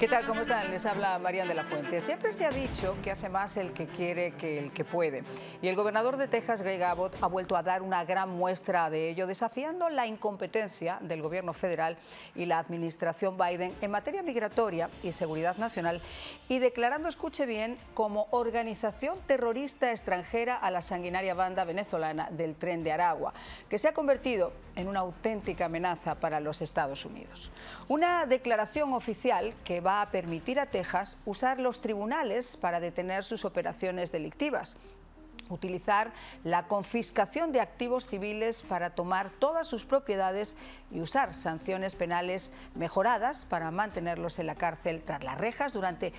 ¿Qué tal? ¿Cómo están? Les habla Marian de la Fuente. Siempre se ha dicho que hace más el que quiere que el que puede. Y el gobernador de Texas, Greg Abbott, ha vuelto a dar una gran muestra de ello, desafiando la incompetencia del gobierno federal y la administración Biden en materia migratoria y seguridad nacional y declarando, escuche bien, como organización terrorista extranjera a la sanguinaria banda venezolana del Tren de Aragua, que se ha convertido en una auténtica amenaza para los Estados Unidos. Una declaración oficial que va a permitir a Texas usar los tribunales para detener sus operaciones delictivas, utilizar la confiscación de activos civiles para tomar todas sus propiedades y usar sanciones penales mejoradas para mantenerlos en la cárcel tras las rejas durante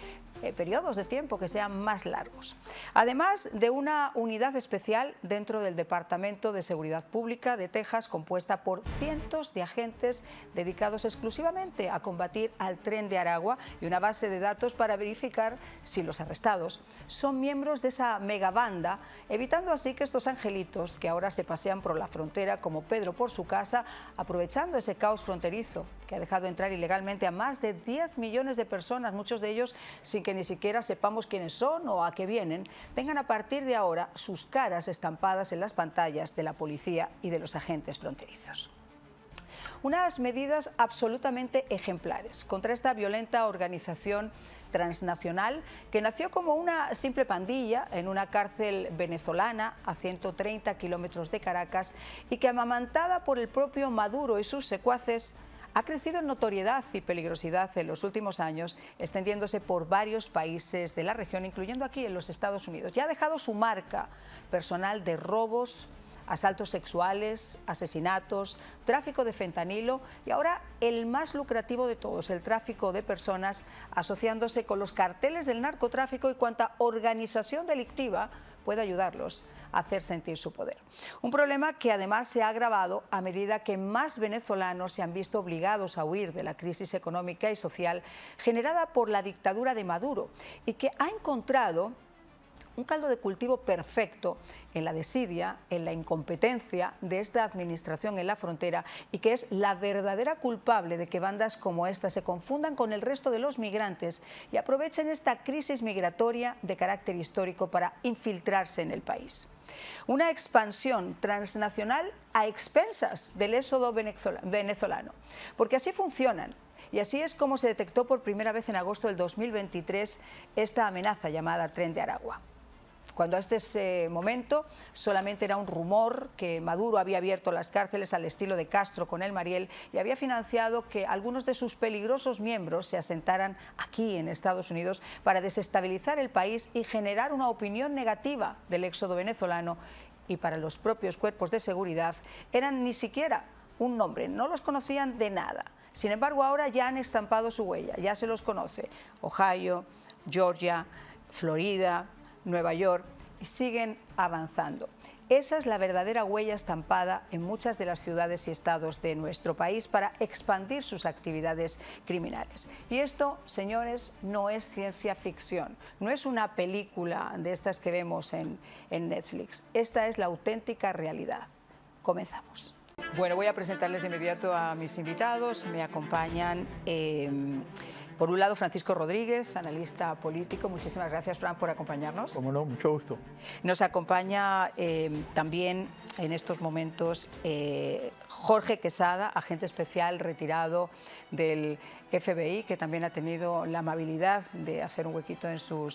periodos de tiempo que sean más largos. Además de una unidad especial dentro del Departamento de Seguridad Pública de Texas compuesta por cientos de agentes dedicados exclusivamente a combatir al Tren de Aragua y una base de datos para verificar si los arrestados son miembros de esa megabanda, evitando así que estos angelitos que ahora se pasean por la frontera como Pedro por su casa, aprovechando ese caos fronterizo que ha dejado entrar ilegalmente a más de 10 millones de personas, muchos de ellos sin que ni siquiera sepamos quiénes son o a qué vienen, tengan a partir de ahora sus caras estampadas en las pantallas de la policía y de los agentes fronterizos. Unas medidas absolutamente ejemplares contra esta violenta organización transnacional que nació como una simple pandilla en una cárcel venezolana a 130 kilómetros de Caracas y que, amamantada por el propio Maduro y sus secuaces, ha crecido en notoriedad y peligrosidad en los últimos años, extendiéndose por varios países de la región, incluyendo aquí en los Estados Unidos. Ya ha dejado su marca personal de robos, asaltos sexuales, asesinatos, tráfico de fentanilo y ahora el más lucrativo de todos, el tráfico de personas, asociándose con los carteles del narcotráfico y cuanta organización delictiva puede ayudarlos a hacer sentir su poder. Un problema que además se ha agravado a medida que más venezolanos se han visto obligados a huir de la crisis económica y social generada por la dictadura de Maduro y que ha encontrado un caldo de cultivo perfecto en la desidia, en la incompetencia de esta administración en la frontera y que es la verdadera culpable de que bandas como esta se confundan con el resto de los migrantes y aprovechen esta crisis migratoria de carácter histórico para infiltrarse en el país. Una expansión transnacional a expensas del éxodo venezolano, porque así funcionan. Y así es como se detectó por primera vez en agosto del 2023 esta amenaza llamada Tren de Aragua. Cuando hasta ese momento solamente era un rumor que Maduro había abierto las cárceles al estilo de Castro con el Mariel y había financiado que algunos de sus peligrosos miembros se asentaran aquí en Estados Unidos para desestabilizar el país y generar una opinión negativa del éxodo venezolano, y para los propios cuerpos de seguridad eran ni siquiera un nombre, no los conocían de nada. Sin embargo, ahora ya han estampado su huella, ya se los conoce: Ohio, Georgia, Florida, Nueva York, y siguen avanzando. Esa es la verdadera huella estampada en muchas de las ciudades y estados de nuestro país para expandir sus actividades criminales. Y esto, señores, no es ciencia ficción, no es una película de estas que vemos en Netflix. Esta es la auténtica realidad. Comenzamos. Bueno, voy a presentarles de inmediato a mis invitados. Me acompañan, por un lado, Francisco Rodríguez, analista político. Muchísimas gracias, Fran, por acompañarnos. Cómo no, mucho gusto. Nos acompaña también en estos momentos Jorge Quesada, agente especial retirado del FBI, que también ha tenido la amabilidad de hacer un huequito en su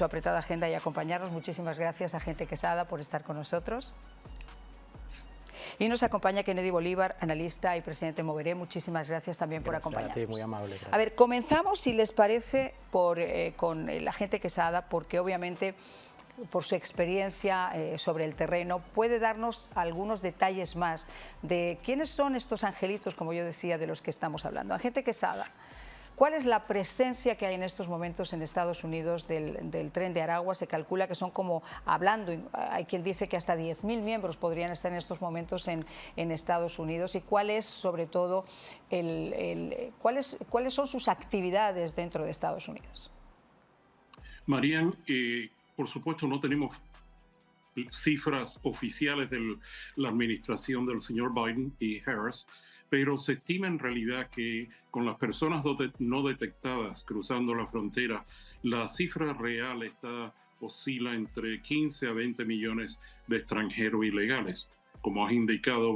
apretada agenda y acompañarnos. Muchísimas gracias, agente Quesada, por estar con nosotros. Y nos acompaña Kennedy Bolívar, analista y presidente de Moveré. Muchísimas gracias también por acompañarnos. A ti, muy amable. Gracias. A ver, comenzamos, si les parece, con el agente Quesada, porque obviamente por su experiencia sobre el terreno puede darnos algunos detalles más de quiénes son estos angelitos, como yo decía, de los que estamos hablando. Agente Quesada, ¿cuál es la presencia que hay en estos momentos en Estados Unidos del Tren de Aragua? Se calcula que son como, hablando, hay quien dice que hasta 10.000 miembros podrían estar en estos momentos en Estados Unidos. ¿Y cuál es, sobre todo, cuáles son sus actividades dentro de Estados Unidos? Marian, por supuesto no tenemos cifras oficiales de la administración del señor Biden y Harris, pero se estima en realidad que con las personas no detectadas cruzando la frontera, la cifra real oscila entre 15 a 20 millones de extranjeros ilegales. Como has indicado,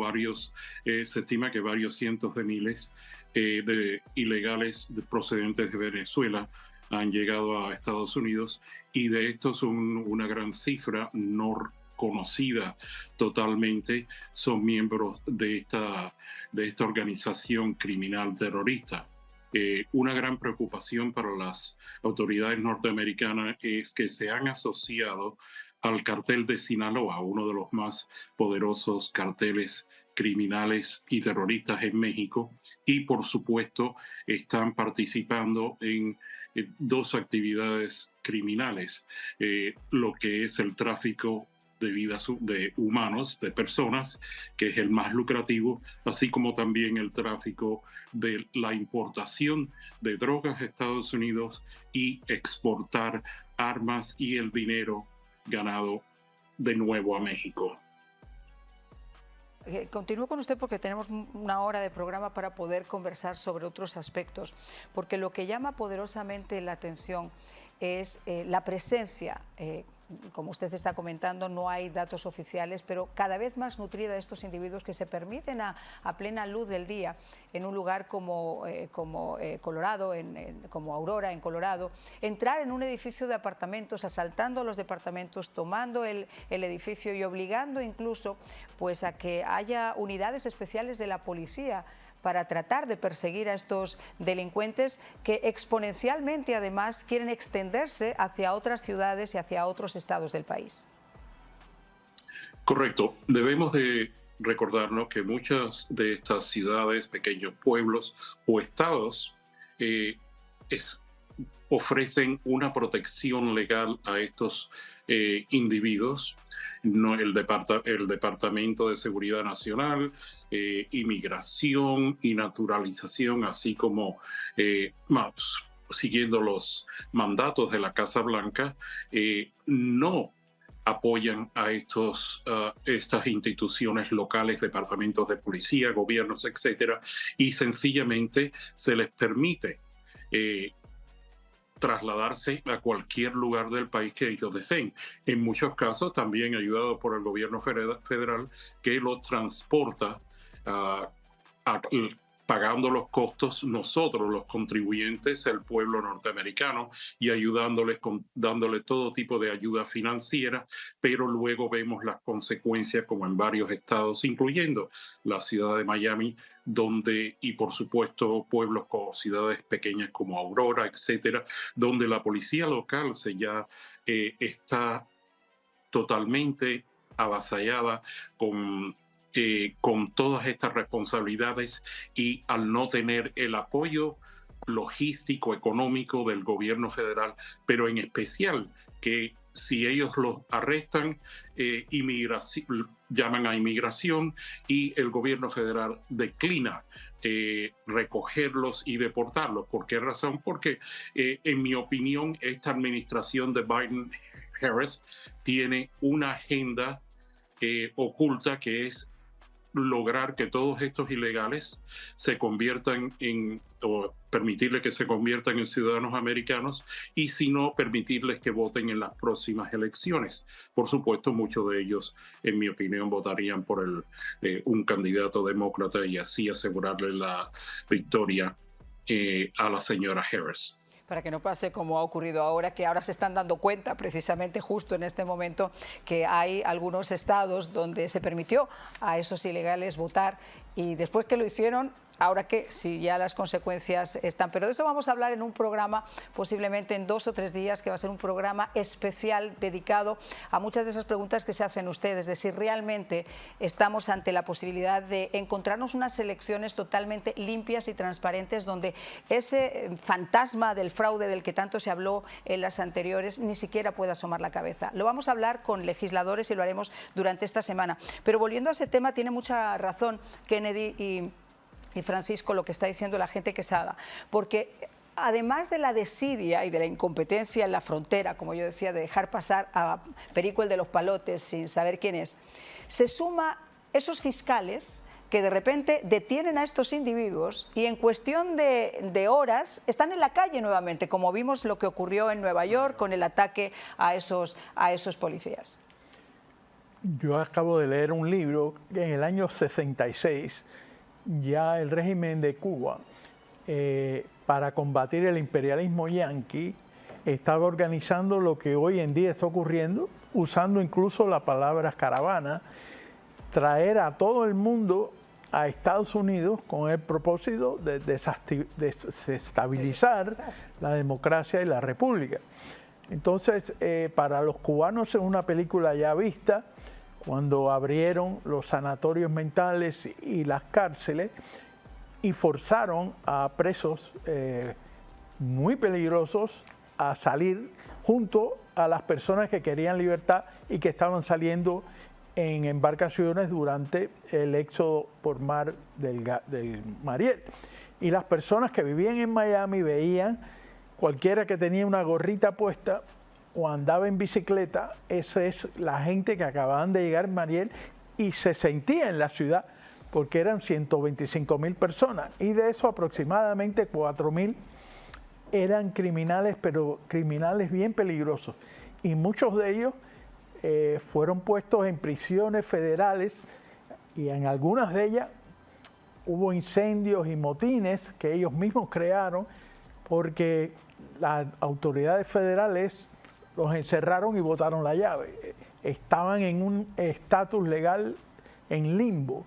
se estima que varios cientos de miles de ilegales procedentes de Venezuela han llegado a Estados Unidos, y de estos una gran cifra no conocida totalmente son miembros de esta organización criminal terrorista. Una gran preocupación para las autoridades norteamericanas es que se han asociado al cartel de Sinaloa, uno de los más poderosos carteles criminales y terroristas en México, y por supuesto están participando en dos actividades criminales, lo que es el tráfico de humanos, de personas, que es el más lucrativo, así como también el tráfico de la importación de drogas a Estados Unidos y exportar armas y el dinero ganado de nuevo a México. Continúo con usted porque tenemos una hora de programa para poder conversar sobre otros aspectos, porque lo que llama poderosamente la atención es la presencia, como usted está comentando, no hay datos oficiales, pero cada vez más nutrida de estos individuos que se permiten a plena luz del día en un lugar como Colorado, como Aurora, en Colorado, entrar en un edificio de apartamentos, asaltando los departamentos, tomando el edificio y obligando incluso pues, a que haya unidades especiales de la policía para tratar de perseguir a estos delincuentes que exponencialmente además quieren extenderse hacia otras ciudades y hacia otros estados del país. Correcto. Debemos de recordarnos que muchas de estas ciudades, pequeños pueblos o estados ofrecen una protección legal a estos individuos. El Departamento de Seguridad Nacional, Inmigración y Naturalización, así como siguiendo los mandatos de la Casa Blanca, no apoyan a estas instituciones locales, departamentos de policía, gobiernos, etcétera, y sencillamente se les permite trasladarse a cualquier lugar del país que ellos deseen. En muchos casos también ayudado por el gobierno federal, que los transporta pagando los costos nosotros, los contribuyentes, el pueblo norteamericano, y ayudándoles, dándole todo tipo de ayuda financiera, pero luego vemos las consecuencias como en varios estados, incluyendo la ciudad de Miami, y por supuesto pueblos o ciudades pequeñas como Aurora, etcétera, donde la policía local está totalmente avasallada con todas estas responsabilidades, y al no tener el apoyo logístico, económico del gobierno federal, pero en especial que si ellos los arrestan, llaman a inmigración y el gobierno federal declina recogerlos y deportarlos. ¿Por qué razón? Porque en mi opinión esta administración de Biden-Harris tiene una agenda oculta, que es lograr que todos estos ilegales se conviertan o permitirles que se conviertan en ciudadanos americanos, y si no, permitirles que voten en las próximas elecciones. Por supuesto, muchos de ellos, en mi opinión, votarían por un candidato demócrata y así asegurarle la victoria a la señora Harris. Para que no pase como ha ocurrido ahora, que ahora se están dando cuenta precisamente justo en este momento que hay algunos estados donde se permitió a esos ilegales votar, y después que lo hicieron, ahora que sí, ya las consecuencias están. Pero de eso vamos a hablar en un programa, posiblemente en 2 o 3 días, que va a ser un programa especial dedicado a muchas de esas preguntas que se hacen ustedes, de si realmente estamos ante la posibilidad de encontrarnos unas elecciones totalmente limpias y transparentes, donde ese fantasma del fraude del que tanto se habló en las anteriores ni siquiera pueda asomar la cabeza. Lo vamos a hablar con legisladores y lo haremos durante esta semana. Pero volviendo a ese tema, tiene mucha razón Kennedy y Francisco lo que está diciendo la gente Quesada, porque además de la desidia y de la incompetencia en la frontera, como yo decía, de dejar pasar a Perico el de los Palotes sin saber quién es, se suma esos fiscales que de repente detienen a estos individuos y en cuestión de horas están en la calle nuevamente, como vimos lo que ocurrió en Nueva York con el ataque a esos policías. Yo acabo de leer un libro que en el año 66 ya el régimen de Cuba, para combatir el imperialismo yanqui, estaba organizando lo que hoy en día está ocurriendo, usando incluso la palabra caravana, traer a todo el mundo a Estados Unidos con el propósito de desestabilizar la democracia y la república. Entonces, para los cubanos es una película ya vista, cuando abrieron los sanatorios mentales y las cárceles y forzaron a presos muy peligrosos a salir junto a las personas que querían libertad y que estaban saliendo en embarcaciones durante el éxodo por mar del Mariel. Y las personas que vivían en Miami veían cualquiera que tenía una gorrita puesta o andaba en bicicleta, esa es la gente que acababan de llegar en Mariel y se sentía en la ciudad porque eran 125.000 personas y de eso aproximadamente 4.000 eran criminales, pero criminales bien peligrosos y muchos de ellos fueron puestos en prisiones federales y en algunas de ellas hubo incendios y motines que ellos mismos crearon porque las autoridades federales los encerraron y botaron la llave. Estaban en un estatus legal en limbo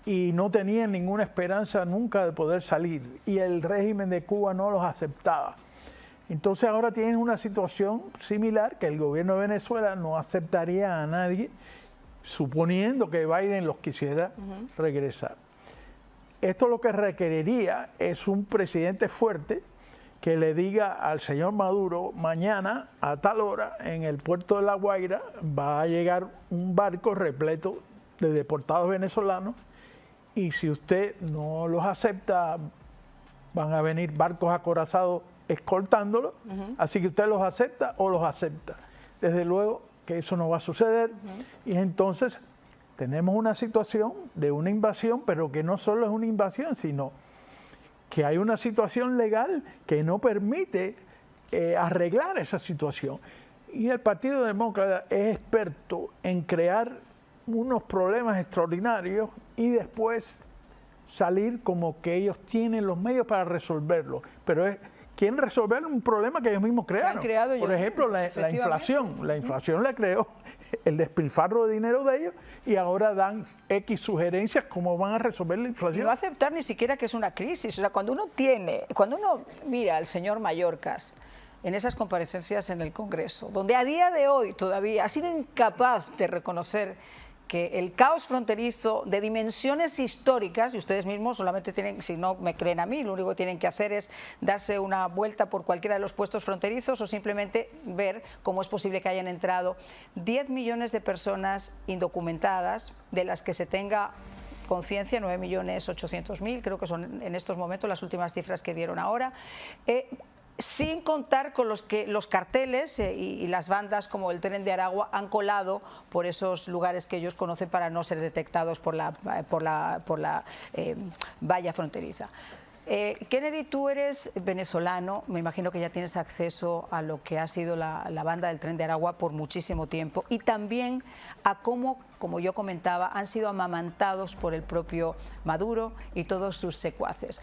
y no tenían ninguna esperanza nunca de poder salir y el régimen de Cuba no los aceptaba. Entonces ahora tienen una situación similar que el gobierno de Venezuela no aceptaría a nadie, suponiendo que Biden los quisiera regresar. Esto lo que requeriría es un presidente fuerte que le diga al señor Maduro, mañana a tal hora en el puerto de La Guaira va a llegar un barco repleto de deportados venezolanos y si usted no los acepta, van a venir barcos acorazados escoltándolos, así que usted los acepta o los acepta. Desde luego que eso no va a suceder y entonces tenemos una situación de una invasión, pero que no solo es una invasión, sino que hay una situación legal que no permite arreglar esa situación. Y el Partido Demócrata es experto en crear unos problemas extraordinarios y después salir como que ellos tienen los medios para resolverlo. Pero quieren resolver un problema que ellos mismos crearon. Por ejemplo, la inflación. La inflación la creó el despilfarro de dinero de ellos y ahora dan X sugerencias cómo van a resolver la inflación. Y no aceptar ni siquiera que es una crisis. O sea, cuando uno mira al señor Mayorkas en esas comparecencias en el Congreso, donde a día de hoy todavía ha sido incapaz de reconocer que el caos fronterizo de dimensiones históricas, y ustedes mismos solamente tienen, si no me creen a mí, lo único que tienen que hacer es darse una vuelta por cualquiera de los puestos fronterizos o simplemente ver cómo es posible que hayan entrado 10 millones de personas indocumentadas, de las que se tenga conciencia, 9.800.000, creo que son en estos momentos las últimas cifras que dieron ahora, sin contar con los carteles y las bandas como el Tren de Aragua han colado por esos lugares que ellos conocen para no ser detectados por la valla fronteriza. Kennedy, tú eres venezolano, me imagino que ya tienes acceso a lo que ha sido la banda del Tren de Aragua por muchísimo tiempo y también a cómo, como yo comentaba, han sido amamantados por el propio Maduro y todos sus secuaces.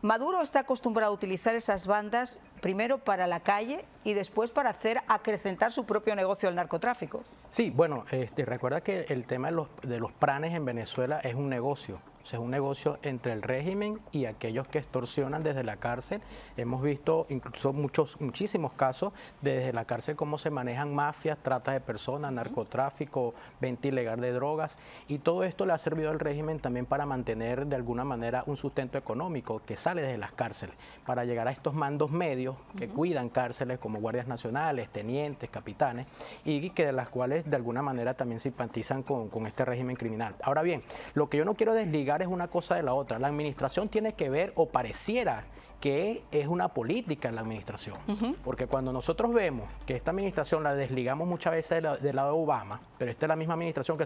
Maduro está acostumbrado a utilizar esas bandas primero para la calle y después para hacer acrecentar su propio negocio del narcotráfico. Sí, bueno, recuerda que el tema de los planes en Venezuela es un negocio. O sea, es un negocio entre el régimen y aquellos que extorsionan desde la cárcel. Hemos visto incluso muchísimos casos desde la cárcel cómo se manejan mafias, trata de personas, narcotráfico, venta ilegal de drogas. Y todo esto le ha servido al régimen también para mantener de alguna manera un sustento económico que sale desde las cárceles, para llegar a estos mandos medios que cuidan cárceles como guardias nacionales, tenientes, capitanes, y que de las cuales de alguna manera también simpatizan con este régimen criminal. Ahora bien, lo que yo no quiero desligar es una cosa de la otra. La administración tiene que ver, o pareciera que es una política en la administración. Porque cuando nosotros vemos que esta administración la desligamos muchas veces del lado de Obama, pero esta es la misma administración que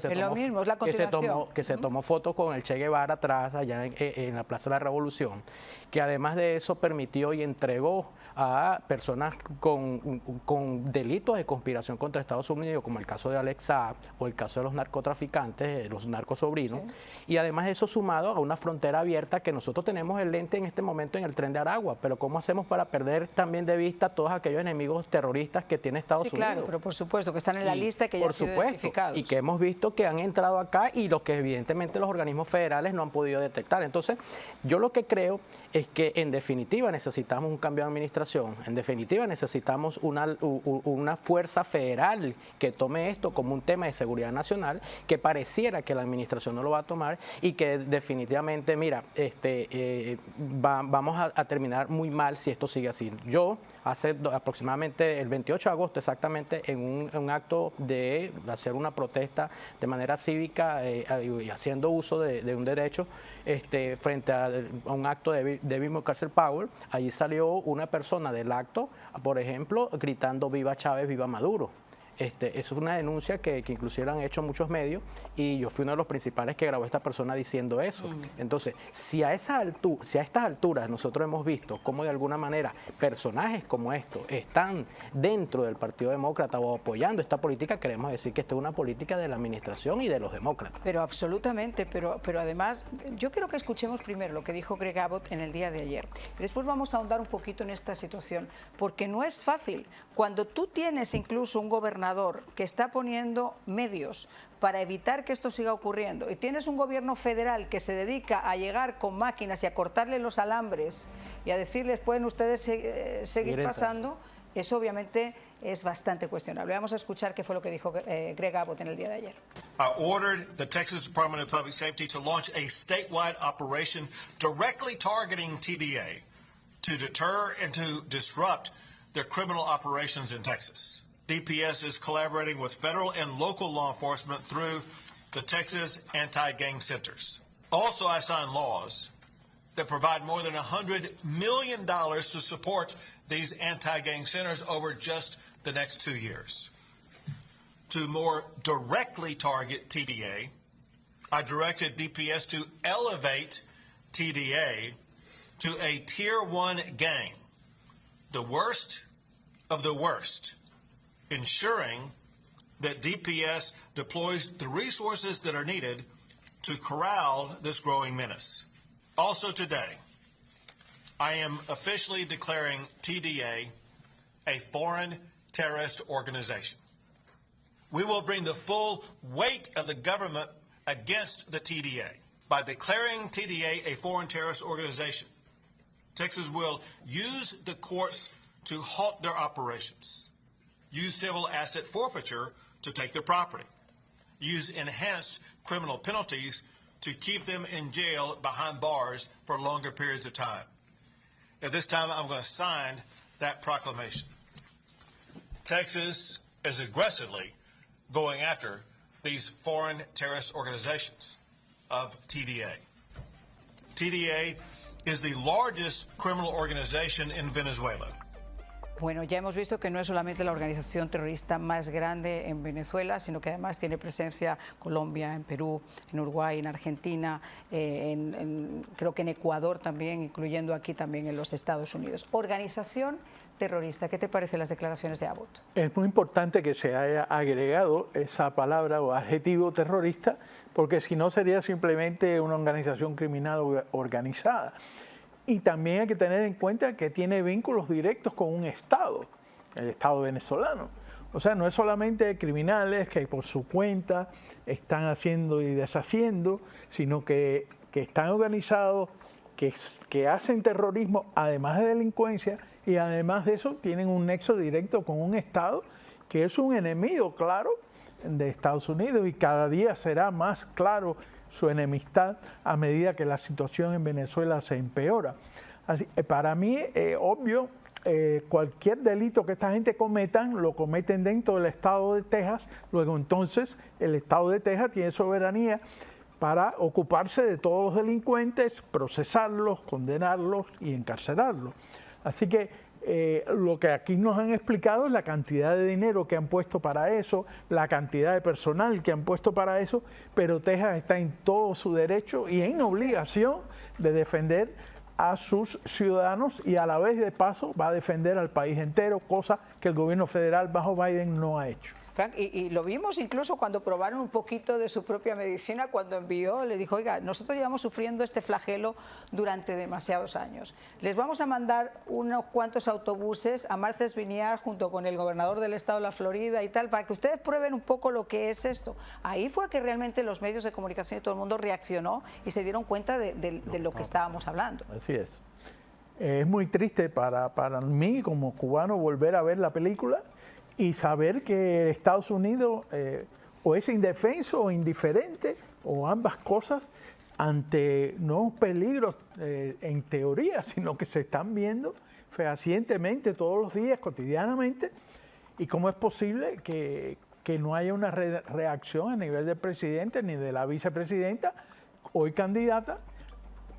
se tomó fotos con el Che Guevara atrás, allá en la Plaza de la Revolución, que además de eso permitió y entregó a personas con delitos de conspiración contra Estados Unidos, como el caso de Alex Saab o el caso de los narcotraficantes, los narcosobrinos, y además de eso sumado a una frontera abierta que nosotros tenemos el lente en este momento en el Tren de Aragua, pero ¿cómo hacemos para perder también de vista todos aquellos enemigos terroristas que tiene Estados Unidos? Claro, pero por supuesto que están en la lista, que ya han sido identificados. Y que hemos visto que han entrado acá y los que evidentemente los organismos federales no han podido detectar. Entonces, yo lo que creo es que en definitiva necesitamos un cambio de administración, en definitiva necesitamos una fuerza federal que tome esto como un tema de seguridad nacional, que pareciera que la administración no lo va a tomar y que definitivamente, mira, vamos a terminar muy mal si esto sigue así. Yo, hace aproximadamente el 28 de agosto exactamente, en un acto de hacer una protesta de manera cívica y haciendo uso de un derecho, frente a un acto de David McAllister Powell, allí salió una persona del acto, por ejemplo, gritando "Viva Chávez, viva Maduro". Eso es una denuncia que inclusive han hecho muchos medios y yo fui uno de los principales que grabó a esta persona diciendo eso. Entonces, si a estas alturas nosotros hemos visto cómo de alguna manera personajes como estos están dentro del Partido Demócrata o apoyando esta política, queremos decir que esta es una política de la administración y de los demócratas. Pero absolutamente, pero además yo quiero que escuchemos primero lo que dijo Greg Abbott en el día de ayer. Después vamos a ahondar un poquito en esta situación, porque no es fácil. Cuando tú tienes incluso un gobernador que está poniendo medios para evitar que esto siga ocurriendo y tienes un gobierno federal que se dedica a llegar con máquinas y a cortarle los alambres y a decirles pueden ustedes seguir pasando, eso obviamente es bastante cuestionable. Vamos a escuchar qué fue lo que dijo Greg Abbott en el día de ayer. I ordered the Texas Department of Public Safety to launch a statewide operation directly targeting TDA to deter and to disrupt their criminal operations in Texas. DPS is collaborating with federal and local law enforcement through the Texas Anti-Gang Centers. Also, I signed laws that provide more than $100 million to support these anti-gang centers over just the next 2 years. To more directly target TDA, I directed DPS to elevate TDA to a Tier 1 gang, the worst of the worst, ensuring that DPS deploys the resources that are needed to corral this growing menace. Also today, I am officially declaring TDA a foreign terrorist organization. We will bring the full weight of the government against the TDA. By declaring TDA a foreign terrorist organization, Texas will use the courts to halt their operations, use civil asset forfeiture to take their property, use enhanced criminal penalties to keep them in jail behind bars for longer periods of time. At this time, I'm going to sign that proclamation. Texas is aggressively going after these foreign terrorist organizations of TDA. TDA is the largest criminal organization in Venezuela. Bueno, ya hemos visto que no es solamente la organización terrorista más grande en Venezuela, sino que además tiene presencia en Colombia, en Perú, en Uruguay, en Argentina, creo que en Ecuador también, incluyendo aquí también en los Estados Unidos. Organización terrorista, ¿qué te parecen las declaraciones de Abbott? Es muy importante que se haya agregado esa palabra o adjetivo terrorista, porque si no sería simplemente una organización criminal organizada. Y también hay que tener en cuenta que tiene vínculos directos con un Estado, el Estado venezolano. O sea, no es solamente criminales que por su cuenta están haciendo y deshaciendo, sino que están organizados, que hacen terrorismo, además de delincuencia, y además de eso tienen un nexo directo con un Estado que es un enemigo claro de Estados Unidos y cada día será más claro su enemistad a medida que la situación en Venezuela se empeora. Así, para mí, obvio, cualquier delito que esta gente cometan, lo cometen dentro del estado de Texas, luego entonces el estado de Texas tiene soberanía para ocuparse de todos los delincuentes, procesarlos, condenarlos y encarcelarlos. Así que lo que aquí nos han explicado es la cantidad de dinero que han puesto para eso, la cantidad de personal que han puesto para eso, pero Texas está en todo su derecho y en obligación de defender a sus ciudadanos y a la vez de paso va a defender al país entero, cosa que el gobierno federal bajo Biden no ha hecho. Frank, y lo vimos incluso cuando probaron un poquito de su propia medicina, cuando envió, le dijo, oiga, nosotros llevamos sufriendo este flagelo durante demasiados años. Les vamos a mandar unos cuantos autobuses a Martha's Vineyard junto con el gobernador del estado de la Florida y tal, para que ustedes prueben un poco lo que es esto. Ahí fue que realmente los medios de comunicación y todo el mundo reaccionó y se dieron cuenta de lo que estábamos hablando. Así es. Es muy triste para mí como cubano volver a ver la película y saber que Estados Unidos o es indefenso o indiferente o ambas cosas ante no peligros en teoría, sino que se están viendo fehacientemente todos los días, cotidianamente, y cómo es posible que no haya una reacción a nivel del presidente ni de la vicepresidenta, hoy candidata,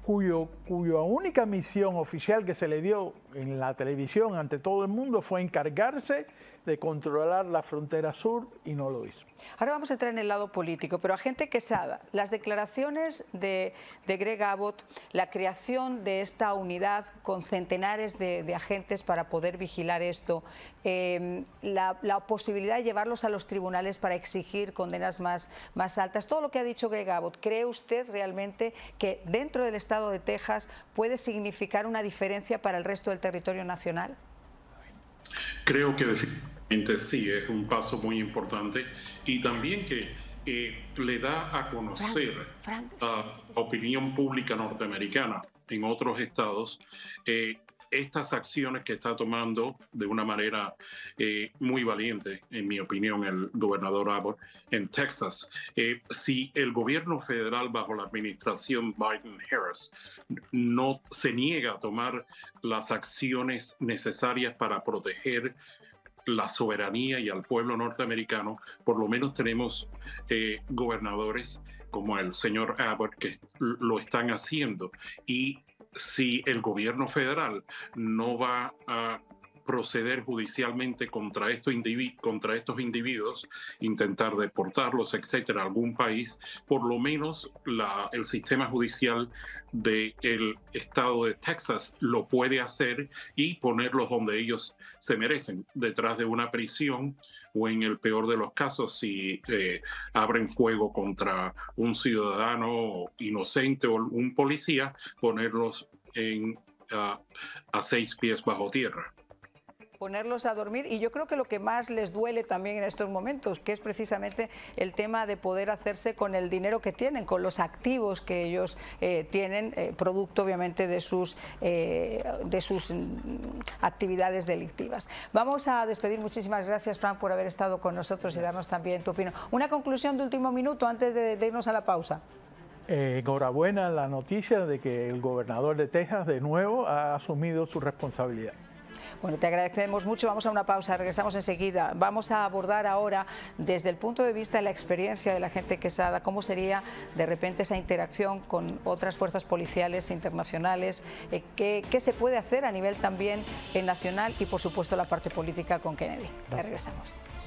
cuya única misión oficial que se le dio en la televisión ante todo el mundo fue encargarse de controlar la frontera sur y no lo hizo. Ahora vamos a entrar en el lado político, pero agente Quesada, las declaraciones de Greg Abbott, la creación de esta unidad con centenares de agentes para poder vigilar esto, la posibilidad de llevarlos a los tribunales para exigir condenas más altas, todo lo que ha dicho Greg Abbott, ¿cree usted realmente que dentro del estado de Texas puede significar una diferencia para el resto del territorio nacional? Creo que definitivamente sí, es un paso muy importante y también que le da a conocer a la opinión pública norteamericana en otros estados estas acciones que está tomando de una manera muy valiente, en mi opinión, el gobernador Abbott en Texas. Si el gobierno federal bajo la administración Biden-Harris no se niega a tomar las acciones necesarias para proteger la soberanía y al pueblo norteamericano, por lo menos tenemos gobernadores como el señor Abbott que lo están haciendo. Y si el gobierno federal no va a proceder judicialmente contra estos individuos, intentar deportarlos, etcétera, a algún país, por lo menos el sistema judicial del estado de Texas lo puede hacer y ponerlos donde ellos se merecen, detrás de una prisión o en el peor de los casos, si abren fuego contra un ciudadano inocente o un policía, ponerlos a 6 pies bajo tierra. Ponerlos a dormir, y yo creo que lo que más les duele también en estos momentos, que es precisamente el tema de poder hacerse con el dinero que tienen, con los activos que ellos tienen, producto obviamente de sus actividades delictivas. Vamos a despedir. Muchísimas gracias, Frank, por haber estado con nosotros y darnos también tu opinión. Una conclusión de último minuto antes de irnos a la pausa. Enhorabuena la noticia de que el gobernador de Texas de nuevo ha asumido su responsabilidad. Bueno, te agradecemos mucho. Vamos a una pausa, regresamos enseguida. Vamos a abordar ahora desde el punto de vista de la experiencia del agente Quesada, cómo sería de repente esa interacción con otras fuerzas policiales internacionales, qué se puede hacer a nivel también nacional y por supuesto la parte política con Kennedy. Ya regresamos.